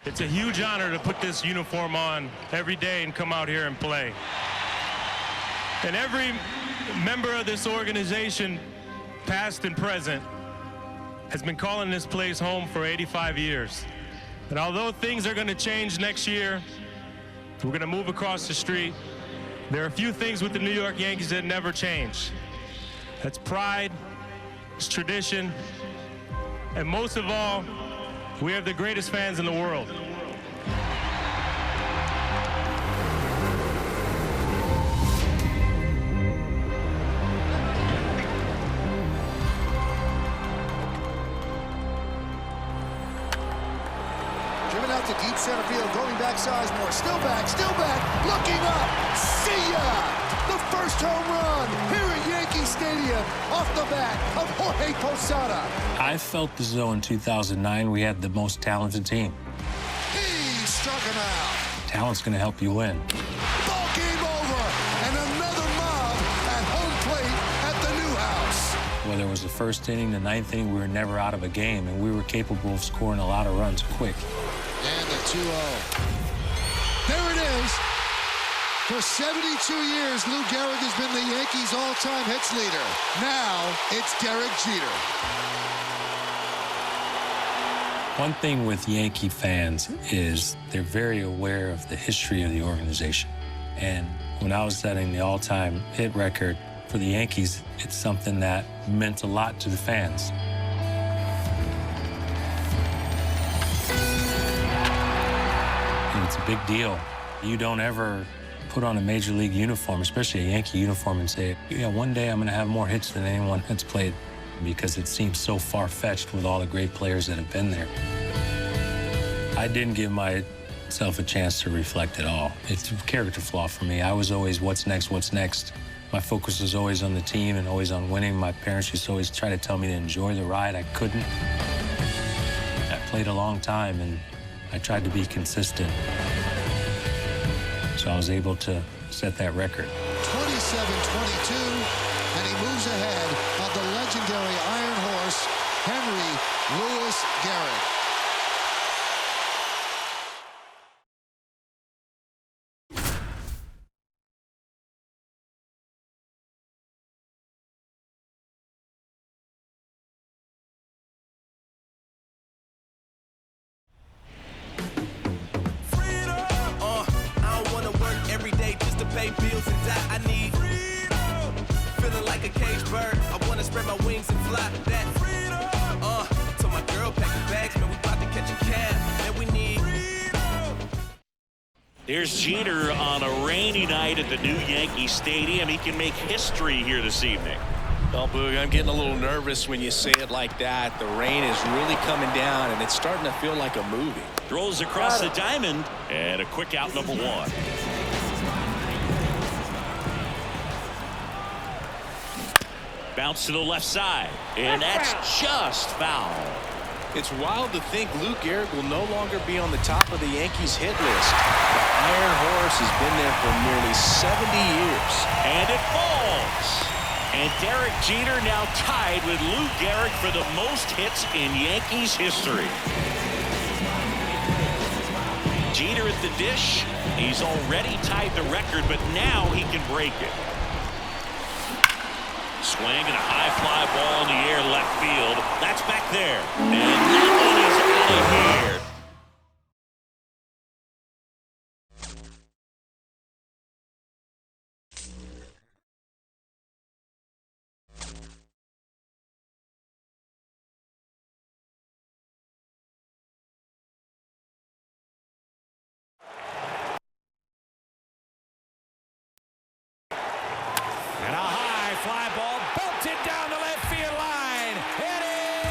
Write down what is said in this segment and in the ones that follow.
It's a huge honor to put this uniform on every day and come out here and play. And every member of this organization, past and present, has been calling this place home for 85 years. And although things are going to change next year, we're going to move across the street. There are a few things with the New York Yankees that never change. That's pride, it's tradition, and most of all, we have the greatest fans in the world. Driven out to deep center field, going back Sizemore, still back, looking up, see ya! The first home run here at Yankee Stadium off the bat of Jorge Posada. I felt as though in 2009 we had the most talented team. He struck him out. Talent's going to help you win. Ball game over, and another mob at home plate at the new house. Whether it was the first inning, the ninth inning, we were never out of a game, and we were capable of scoring a lot of runs quick. And the 2-0. There it is. For 72 years, Lou Gehrig has been the Yankees' all-time hits leader. Now, it's Derek Jeter. One thing with Yankee fans is they're very aware of the history of the organization. And when I was setting the all-time hit record for the Yankees, it's something that meant a lot to the fans. And it's a big deal. You don't ever put on a major league uniform, especially a Yankee uniform, and say, yeah, one day I'm going to have more hits than anyone that's played, because it seems so far-fetched with all the great players that have been there. I didn't give myself a chance to reflect at all. It's a character flaw for me. I was always, what's next, what's next? My focus was always on the team and always on winning. My parents used to always try to tell me to enjoy the ride. I couldn't. I played a long time, and I tried to be consistent. So I was able to set that record. 27-22, and he moves ahead of the legendary Iron Horse, Henry Louis Gehrig. Pay bills and die. I need freedom. Feeling like a caged bird. I wanna spread my wings and fly. That freedom. To my girl, pack the bags, man. We about to catch a cab. And we need freedom. There's Jeter on a rainy night at the new Yankee Stadium. He can make history here this evening. Well, Boog, I'm getting a little nervous when you say it like that. The rain is really coming down, and it's starting to feel like a movie. Throws across the diamond, and a quick out, number one. Bounce to the left side, and that's just foul. It's wild to think Lou Gehrig will no longer be on the top of the Yankees hit list. The Iron Horse has been there for nearly 70 years. And it falls. And Derek Jeter now tied with Lou Gehrig for the most hits in Yankees history. Jeter at the dish. He's already tied the record, but now he can break it. Swing and a high fly ball in the air left field. That's back there. And that one is out of here. And a high fly ball belted down the left field line. It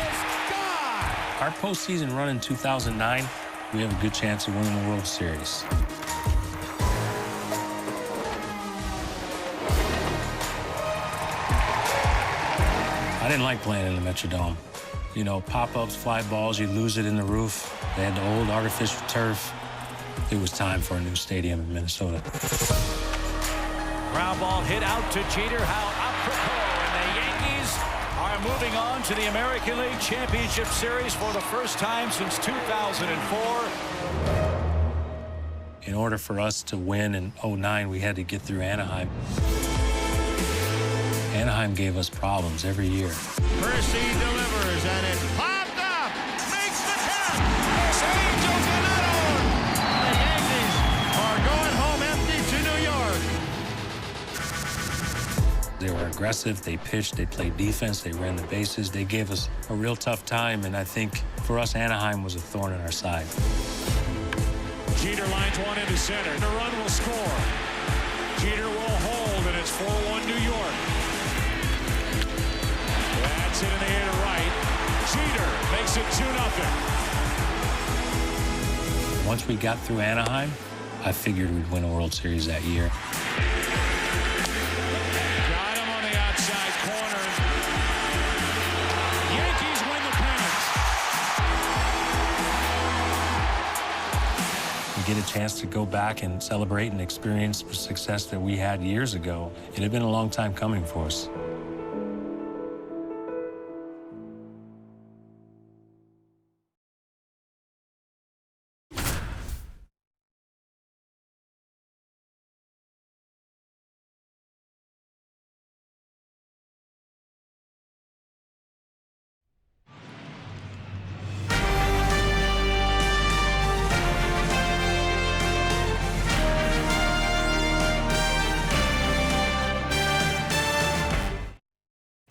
is gone. Our postseason run in 2009, we have a good chance of winning the World Series. I didn't like playing in the Metrodome. You know, pop-ups, fly balls, you lose it in the roof. They had the old artificial turf. It was time for a new stadium in Minnesota. Ground ball hit out to Jeter. How apropos. And the Yankees are moving on to the American League Championship Series for the first time since 2004. In order for us to win in '09, we had to get through Anaheim. Anaheim gave us problems every year. Percy delivers, and it popped up. Makes the catch. It's Angel Ganado. The Yankees are going home empty to New York. They were aggressive, they pitched, they played defense, they ran the bases. They gave us a real tough time, and I think for us, Anaheim was a thorn in our side. Jeter lines one into center. The run will score. Jeter will hold, and it's 4-1 New York. That's it in the air to right. Jeter makes it 2-0. Once we got through Anaheim, I figured we'd win a World Series that year. Got him on the outside corner. Yankees win the pennant. We get a chance to go back and celebrate and experience the success that we had years ago. It had been a long time coming for us.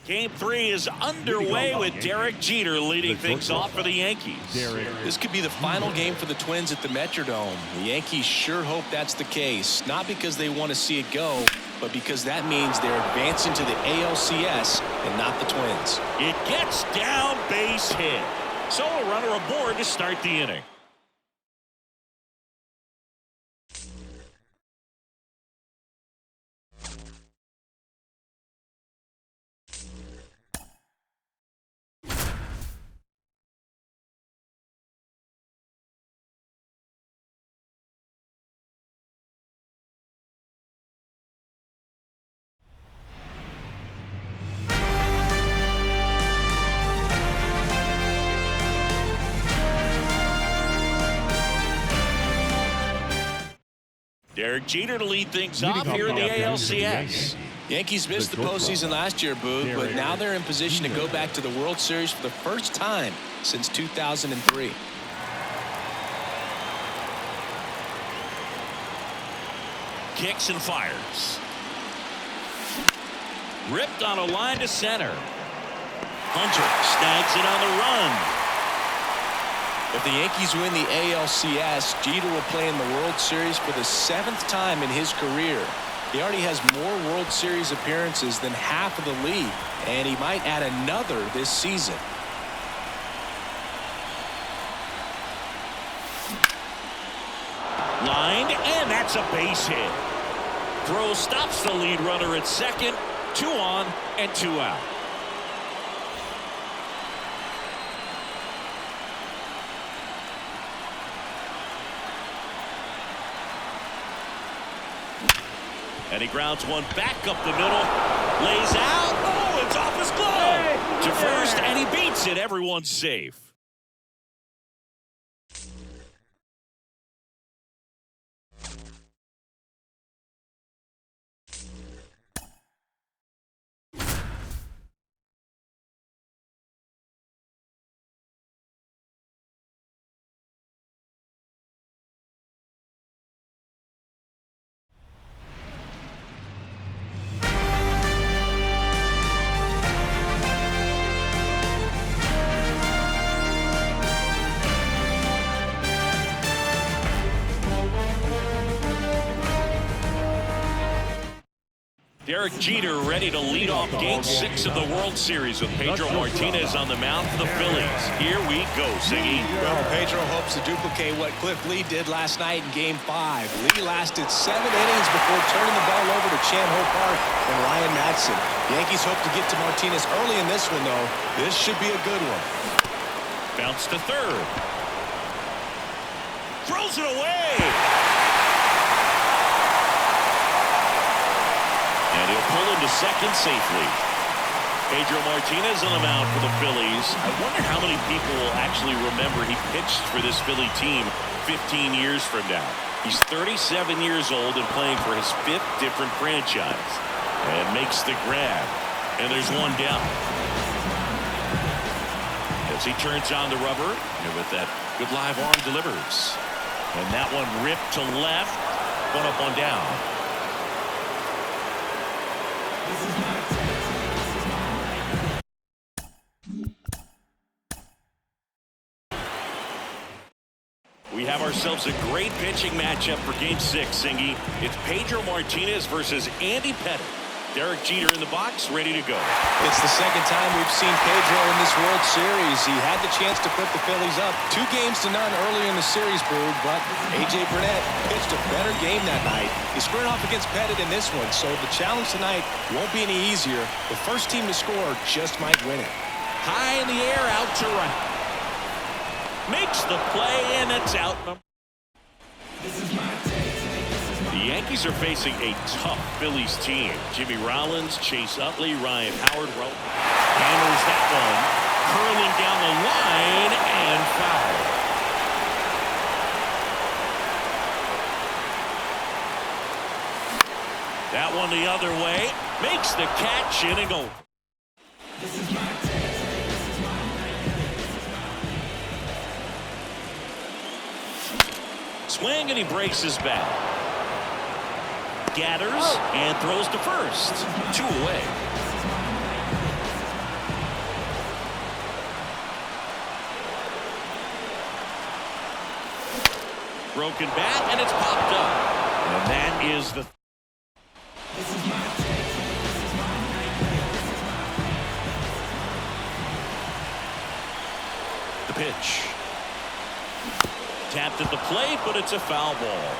Game 3 is underway with Derek Jeter leading things off for the Yankees. This could be the final game for the Twins at the Metrodome. The Yankees sure hope that's the case, not because they want to see it go, but because that means they're advancing to the ALCS and not the Twins. It gets down, base hit. So a runner aboard to start the inning. Derek Jeter to lead things off here in the ALCS. Yankees missed the postseason last year, Boog, but now they're in position to go back to the World Series for the first time since 2003. Kicks and fires. Ripped on a line to center. Hunter snags it on the run. If the Yankees win the ALCS, Jeter will play in the World Series for the 7th time in his career. He already has more World Series appearances than half of the league, and he might add another this season. Lined, and that's a base hit. Throw stops the lead runner at second. 2 on and 2 out. And he grounds one back up the middle. Lays out. Oh, it's off his glove. To first, and he beats it. Everyone's safe. Derek Jeter ready to lead off Game 6 of the World Series with Pedro Martinez on the mound for the Phillies. Here we go, Ziggy. Well, Pedro hopes to duplicate what Cliff Lee did last night in Game 5. Lee lasted 7 innings before turning the ball over to Chan-Ho Park and Ryan Madson. The Yankees hope to get to Martinez early in this one, though. This should be a good one. Bounce to third. Throws it away. And he'll pull into second safely. Pedro Martinez on the mound for the Phillies. I wonder how many people will actually remember he pitched for this Philly team 15 years from now. He's 37 years old and playing for his 5th different franchise. And makes the grab. And there's one down. As he turns on the rubber, and with that good live arm delivers. And that one ripped to left. One up, one down. We have ourselves a great pitching matchup for Game 6, Singy. It's Pedro Martinez versus Andy Pettitte. Derek Jeter in the box, ready to go. It's the second time we've seen Pedro in this World Series. He had the chance to put the Phillies up 2-0 earlier in the series, Boog, but A.J. Burnett pitched a better game that night. He squared off against Pettitte in this one, so the challenge tonight won't be any easier. The first team to score just might win it. High in the air, out to right. Makes the play, and it's out. The Yankees are facing a tough Phillies team. Jimmy Rollins, Chase Utley, Ryan Howard hammers that one, curling down the line and foul. That one the other way, makes the catch in and go. Swing and he breaks his bat. Gathers and throws to first. 2 away. Broken bat and it's popped up. And that is the pitch. Tapped at the plate, but it's a foul ball.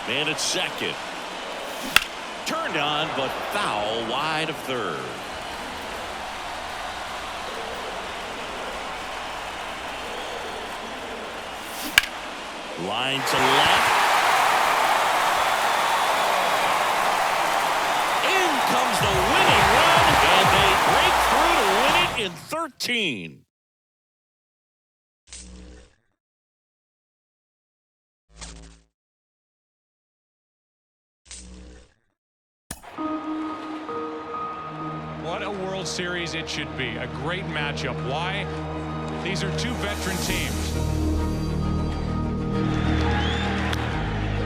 Man at second. Turned on, but foul wide of third. Line to left. In comes the winning run, and they break through to win it in 13. What a World Series it should be. A great matchup. Why? These are 2 veteran teams.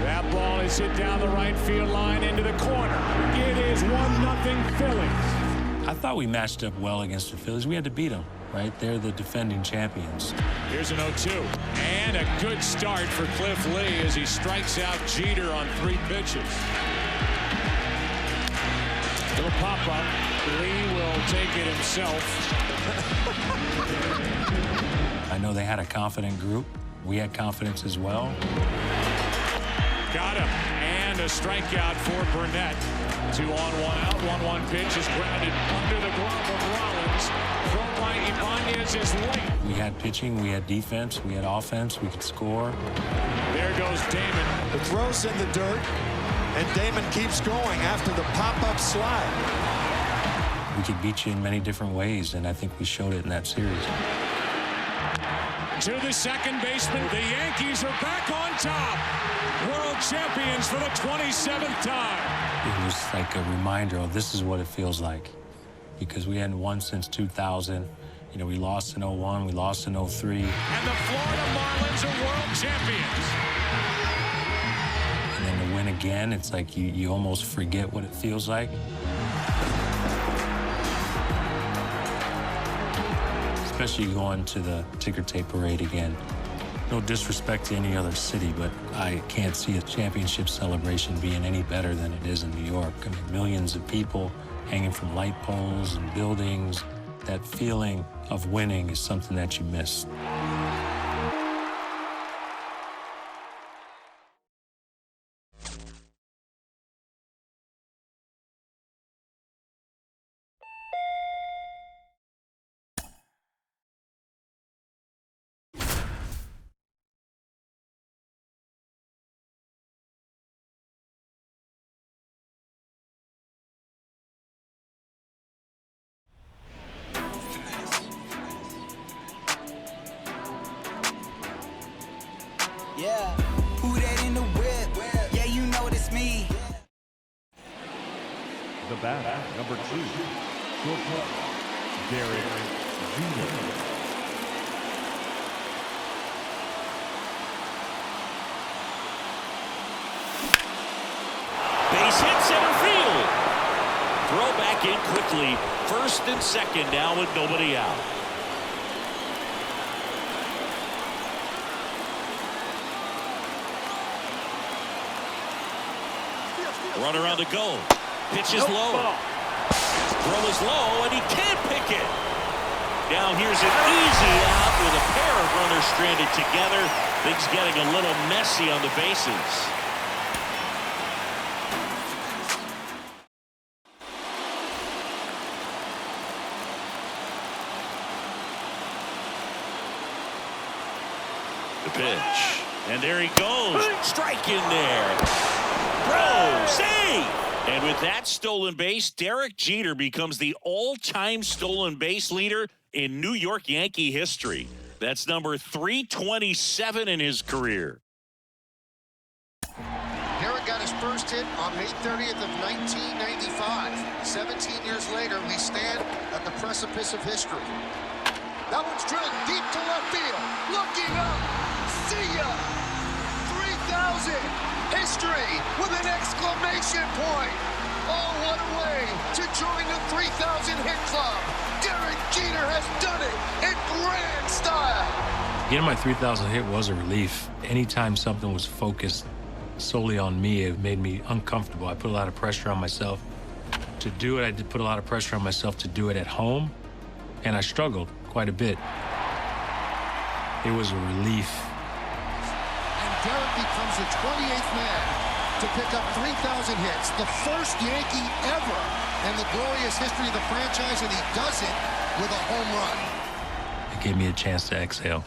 That ball is hit down the right field line into the corner. It is 1-0 Phillies. I thought we matched up well against the Phillies. We had to beat them, right? They're the defending champions. Here's an 0-2. And a good start for Cliff Lee as he strikes out Jeter on 3 pitches. Little pop-up. Lee will take it himself. I know they had a confident group. We had confidence as well. Got him. And a strikeout for Burnett. 2 on, 1 out. 1-1 pitch is grounded under the glove of Rollins. Throw by Ibanez is late. We had pitching, we had defense, we had offense, we could score. There goes Damon. The throw's in the dirt, and Damon keeps going after the pop-up slide. We could beat you in many different ways, and I think we showed it in that series. To the second baseman, the Yankees are back on top. World champions for the 27th time. It was like a reminder of this is what it feels like, because we hadn't won since 2000. You know, we lost in 01, we lost in 03. And the Florida Marlins are world champions. And then to win again, it's like you almost forget what it feels like. Especially going to the ticker tape parade again. No disrespect to any other city, but I can't see a championship celebration being any better than it is in New York. I mean, millions of people hanging from light poles and buildings. That feeling of winning is something that you miss. Yeah. Who that in the whip? Yeah, you know it's me. The bat, number 2, shortstop, Derek Jeter. Base hit center field. Throw back in quickly. First and second now with nobody out. Runner on the go. Pitch is low. Throw is low, and he can't pick it. Now here's an easy out with a pair of runners stranded together. Things getting a little messy on the bases. The pitch. And there he goes. Strike in there. Throw. Save. And with that stolen base, Derek Jeter becomes the all-time stolen base leader in New York Yankee history. That's number 327 in his career. Derek got his first hit on May 30th of 1995. 17 years later, we stand at the precipice of history. That one's drilled deep to left field. Looking up. See ya. 3,000. History with an exclamation point. Oh, what a way to join the 3,000 hit club. Derek Jeter has done it in grand style. Getting my 3,000 hit was a relief. Anytime something was focused solely on me, it made me uncomfortable. I put a lot of pressure on myself to do it. I did put a lot of pressure on myself to do it at home, and I struggled quite a bit. It was a relief. Derek becomes the 28th man to pick up 3,000 hits, the first Yankee ever in the glorious history of the franchise, and he does it with a home run. It gave me a chance to exhale.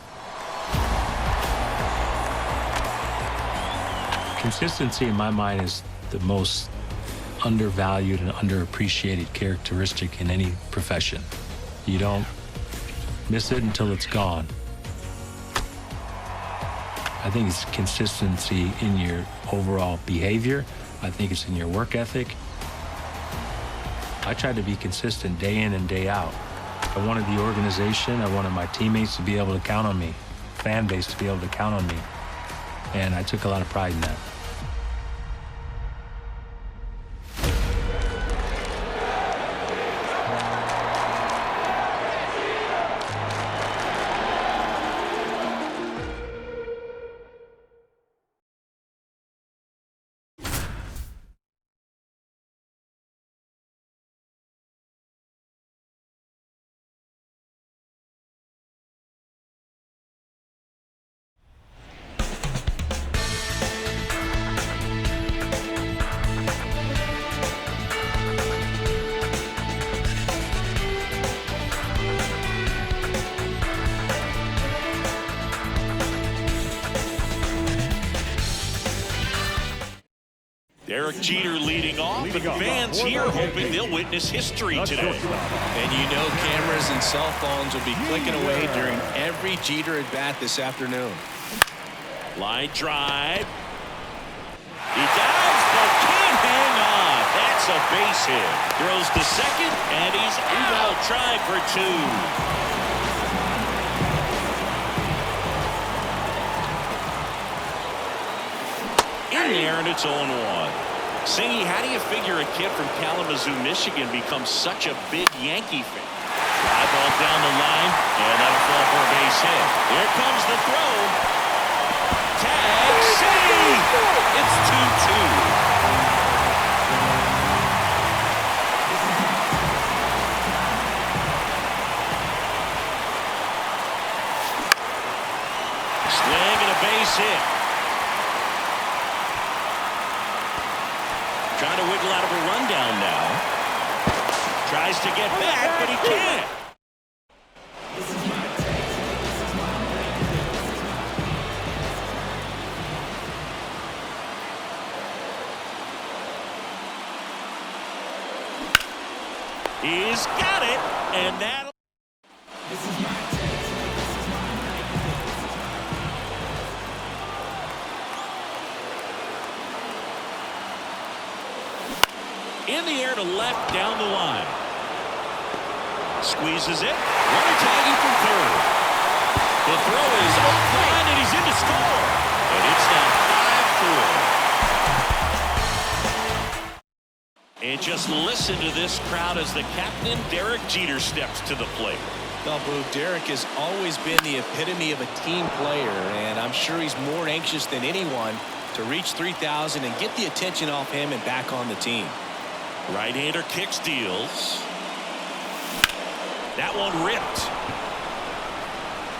Consistency in my mind is the most undervalued and underappreciated characteristic in any profession. You don't miss it until it's gone. I think it's consistency in your overall behavior. I think it's in your work ethic. I tried to be consistent day in and day out. I wanted the organization, I wanted my teammates to be able to count on me, fan base to be able to count on me. And I took a lot of pride in that. Derek Jeter leading off, and fans here hoping they'll witness history today. And you know cameras and cell phones will be clicking away during every Jeter at bat this afternoon. Line drive. He dives, but can't hang on. That's a base hit. Throws to second, and he's out. Try for two. In there, and it's 0-1. Singy, how do you figure a kid from Kalamazoo, Michigan becomes such a big Yankee fan? Fly ball down the line, and that'll fall for a base hit. Here comes the throw. Tag, save! It's 2-2. Swing and a base hit. Trying to wiggle out of a rundown now. Tries to get back, but he can't. He's got it, and that'll... to left down the line. Squeezes it. Runner tagging from third. The throw is offline, and he's in to score. And it's now 5-4. And just listen to this crowd as the captain, Derek Jeter, steps to the plate. Well, Boo, Derek has always been the epitome of a team player, and I'm sure he's more anxious than anyone to reach 3,000 and get the attention off him and back on the team. Right-hander kick steals. That one ripped.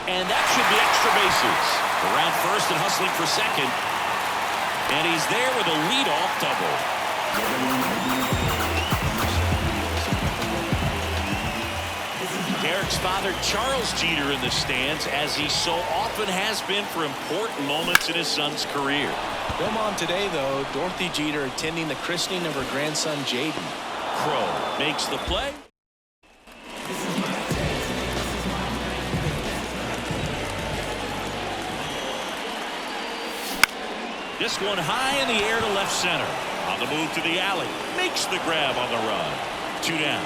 And that should be extra bases. Around first and hustling for second. And he's there with a leadoff double. Derek's father, Charles Jeter, in the stands, as he so often has been for important moments in his son's career. No mom today, though. Dorothy Jeter attending the christening of her grandson, Jaden. Crow makes the play. This one high in the air to left center. On the move to the alley. Makes the grab on the run. 2 down.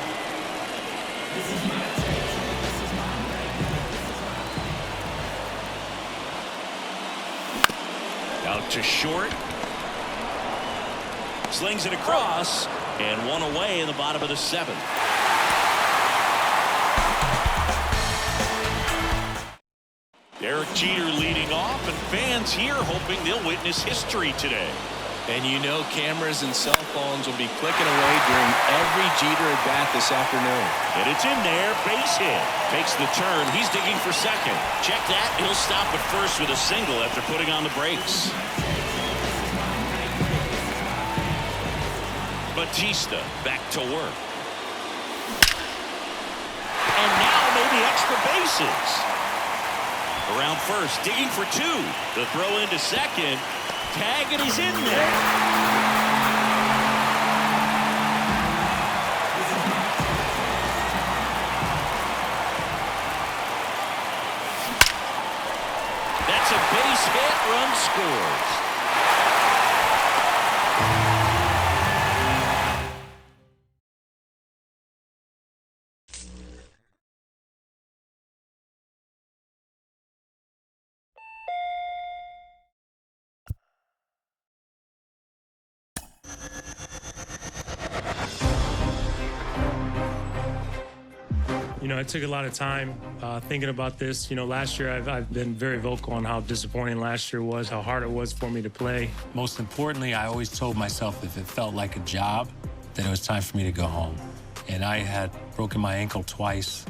Out to short. Slings it across. And one away in the bottom of the 7th. Derek Jeter leading off, and fans here hoping they'll witness history today. And you know cameras and cell phones will be clicking away during every Jeter at bat this afternoon. And it's in there, base hit. Makes the turn, he's digging for second. Check that, he'll stop at first with a single after putting on the brakes. Batista back to work. And now maybe extra bases. Around first, digging for 2. The throw into second. Tag, and he's in there. That's a base hit. Run scores. You know, I took a lot of time thinking about this. You know, last year I've been very vocal on how disappointing last year was, how hard it was for me to play. Most importantly, I always told myself if it felt like a job, that it was time for me to go home. And I had broken my ankle twice,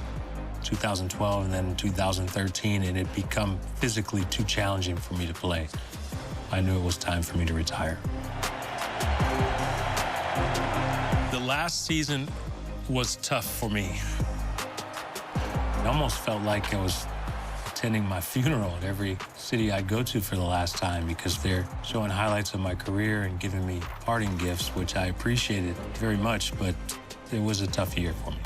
2012 and then in 2013, and it had become physically too challenging for me to play. I knew it was time for me to retire. The last season was tough for me. It almost felt like I was attending my funeral at every city I go to for the last time because they're showing highlights of my career and giving me parting gifts, which I appreciated very much, but it was a tough year for me.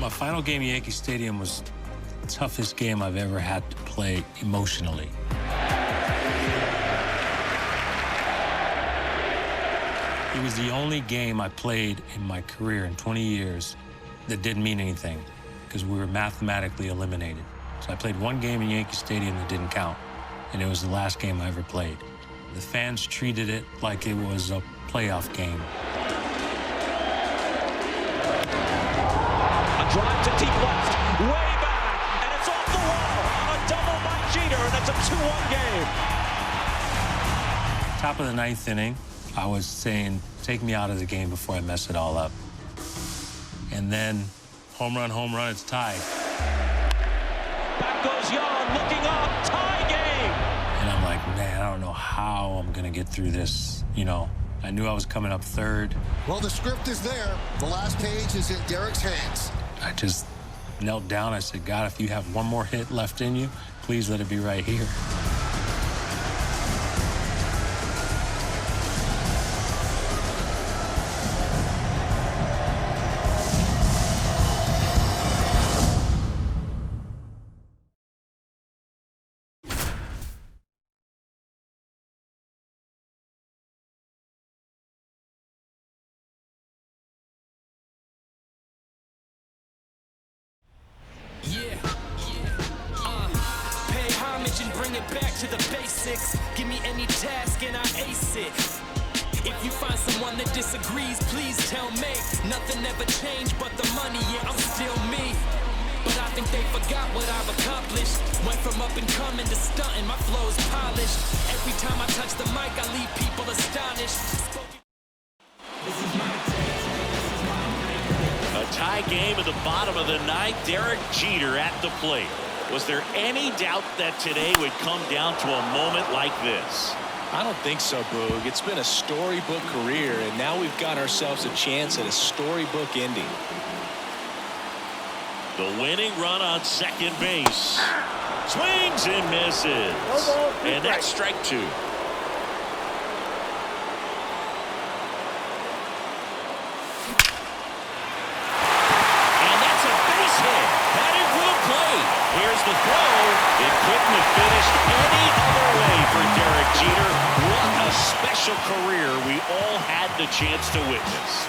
My final game at Yankee Stadium was the toughest game I've ever had to play emotionally. It was the only game I played in my career in 20 years that didn't mean anything because we were mathematically eliminated. So I played one game in Yankee Stadium that didn't count, and it was the last game I ever played. The fans treated it like it was a playoff game. A drive to deep left, way back, and it's off the wall. A double by Jeter, and it's a 2-1 game. Top of the 9th inning, I was saying, take me out of the game before I mess it all up. And then, home run, it's tied. Back goes Young, looking up, tie game. And I'm like, man, I don't know how I'm gonna get through this. You know, I knew I was coming up third. Well, the script is there. The last page is in Derek's hands. I just knelt down. I said, God, if you have one more hit left in you, please let it be right here. to the basics. Give me any task and I ace it. If you find someone that disagrees, please tell me. Nothing ever changed but the money, yeah, I'm still me. But I think they forgot what I've accomplished. Went from up and coming to stunting, my flow's polished. Every time I touch the mic, I leave people astonished. A tie game at the bottom of the ninth. Derek Jeter at the plate. Was there any doubt that today would come down to a moment like this? I don't think so, Boog. It's been a storybook career, and now we've got ourselves a chance at a storybook ending. The winning run on second base. Swings and misses. And that's strike two. And that's a base hit. Headed for the plate. Here's the throw. It couldn't have finished any other way for Derek Jeter. What a special career we all had the chance to witness.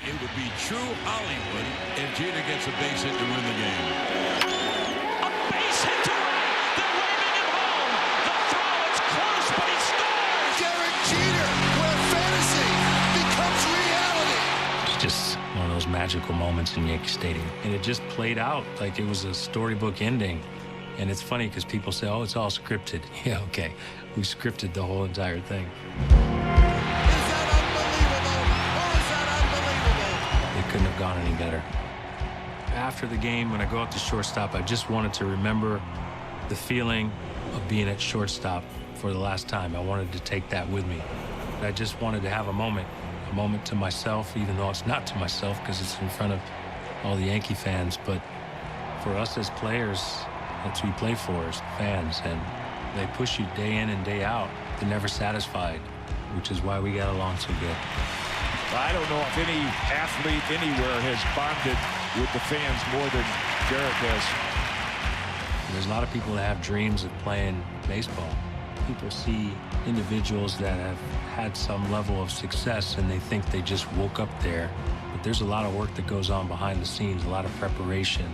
It would be true Hollywood if Jeter gets a base hit to win the game. A base hit to right. They're waving him home. The throw is close, but he scores. Derek Jeter, where fantasy becomes reality. It's just one of those magical moments in Yankee Stadium. And it just played out like it was a storybook ending. And it's funny because people say, oh, it's all scripted. Yeah, okay. We scripted the whole entire thing. It couldn't have gone any better. After the game, when I go up to shortstop, I just wanted to remember the feeling of being at shortstop for the last time. I wanted to take that with me. I just wanted to have a moment to myself, even though it's not to myself because it's in front of all the Yankee fans. But for us as players, that's who we play for, as fans, and they push you day in and day out. They're never satisfied, which is why we got along so good. I don't know if any athlete anywhere has bonded with the fans more than Derek has. There's a lot of people that have dreams of playing baseball. People see individuals that have had some level of success and they think they just woke up there. But there's a lot of work that goes on behind the scenes, a lot of preparation,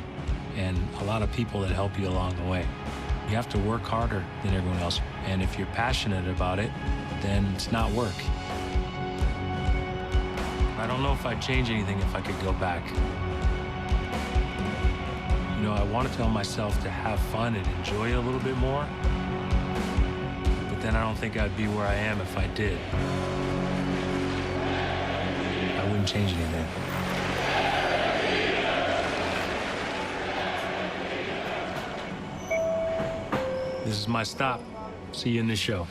and a lot of people that help you along the way. You have to work harder than everyone else. And if you're passionate about it, then it's not work. I don't know if I'd change anything if I could go back. You know, I want to tell myself to have fun and enjoy it a little bit more. But then I don't think I'd be where I am if I did. I wouldn't change anything. This is my stop. See you in the show.